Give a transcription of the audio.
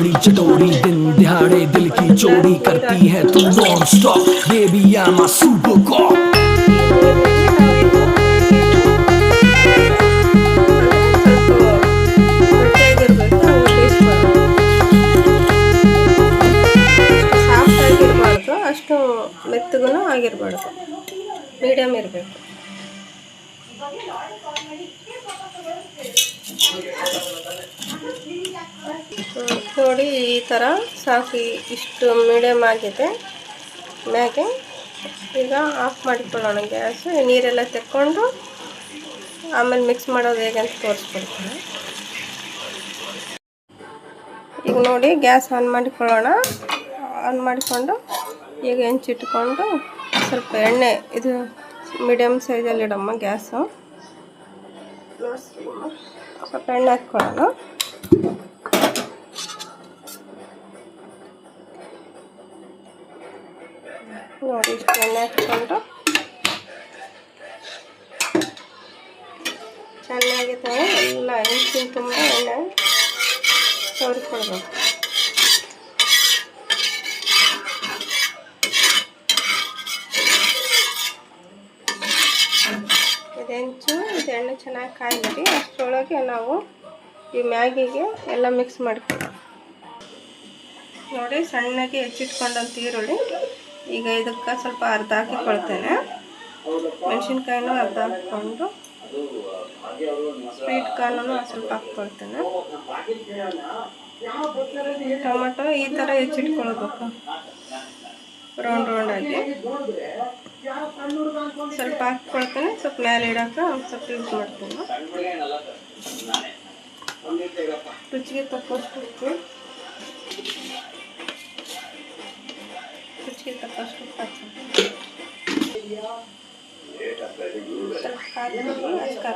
बड़ी चटोरी दिन दिहाड़े दिल की चोरी करती है तू non stop baby I am a super cop ನೀರಿನಲ್ಲಿ ನಾವು ಇದು ಇದು ಅಂದರೆ ಸ್ವಲ್ಪ ಗಟ್ಟಿಯಾಗಿರ್ಬೇಕು, ಹಂಗೆ ಬೇಯಿಸ್ಕೊಳ್ಳೋದು. ಅಷ್ಟು ಸಾಫ್ಟ್ ಆಗಿರಬಾರ್ದು, ಅಷ್ಟು ಮೆತ್ತಗೂ ಆಗಿರಬಾರ್ದು, ಮೀಡಿಯಮ್ ಇರಬೇಕು. ನೋಡಿ ಈ ಥರ ಸಾಕು, ಇಷ್ಟು ಮೀಡಿಯಮ್ ಆಗಿದೆ. ಮ್ಯಾಗೆ ಈಗ ಆಫ್ ಮಾಡಿಕೊಳ್ಳೋಣ ಗ್ಯಾಸು. ನೀರೆಲ್ಲ ತೆಕ್ಕೊಂಡು ಆಮೇಲೆ ಮಿಕ್ಸ್ ಮಾಡೋದು ಹೇಗೆ ಅಂತ ತೋರಿಸ್ಕೊಡ್ತೀನಿ. ಈಗ ನೋಡಿ ಗ್ಯಾಸ್ ಆನ್ ಮಾಡಿಕೊಳ್ಳೋಣ. ಆನ್ ಮಾಡಿಕೊಂಡು ಈಗ ಹೆಂಚಿಟ್ಕೊಂಡು ಸ್ವಲ್ಪ ಎಣ್ಣೆ, ಇದು ಮೀಡಿಯಮ್ ಸೈಜಲ್ಲಿ ಇಡಮ್ಮ ಗ್ಯಾಸು. ಸ್ವಲ್ಪ ಎಣ್ಣೆ ಹಾಕ್ಕೊಳ್ಳೋಣ. ನೋಡಿ ಇಷ್ಟು ಎಣ್ಣೆ ಹಾಕ್ಕೊಂಡು ಚೆನ್ನಾಗಿ ಎಲ್ಲ ಹೆಂಚಿನ ತುಂಬ ಎಣ್ಣೆ ಸವರಿಕೊಳ್ಬೇಕು. ಇದು ಹೆಂಚು, ಇದು ಎಣ್ಣೆ ಚೆನ್ನಾಗಿ ಕಾಯ್ಬಿಡಿ. ಅಷ್ಟರೊಳಗೆ ನಾವು ಈ ಮ್ಯಾಗಿಗೆ ಎಲ್ಲ ಮಿಕ್ಸ್ ಮಾಡ್ಕೊಳ್ಳೋಣ. ನೋಡಿ ಸಣ್ಣಗೆ ಹೆಚ್ಚಿಟ್ಕೊಂಡಂತ ಈರುಳ್ಳಿ ಈಗ ಇದಕ್ಕೆ ಸ್ವಲ್ಪ ಅರ್ಧ ಹಾಕಿಕೊಳ್ತೇನೆ. ಮೆಣಸಿನ್ಕಾಯಿನೂ ಅರ್ಧ ಹಾಕ್ಕೊಂಡು, ಸ್ವೀಟ್ ಕಾರ್ನೂ ಸ್ವಲ್ಪ ಹಾಕ್ಕೊಳ್ತೇನೆ. ಟೊಮೆಟೊ ಈ ಥರ ಹೆಚ್ಚಿಟ್ಕೊಳ್ಬೇಕು, ರೌಂಡ್ ಆಗಿ ಸ್ವಲ್ಪ ಹಾಕ್ಕೊಳ್ತೇನೆ. ಸ್ವಲ್ಪ ಮೇಲೆ ಇಡೋಕೆ ಒಂದು ಸ್ವಲ್ಪ ಯೂಸ್ ಮಾಡ್ತೀನಿ. ರುಚಿಗೆ ತಕ್ಕಷ್ಟು ಉಪ್ಪು, ರುಚಿಗೆ ತಕ್ಕಷ್ಟು ಹಾಕ್ತೀನಿ. ಸ್ವಲ್ಪ ಖಾರ ಅಷ್ಟು ಖಾರ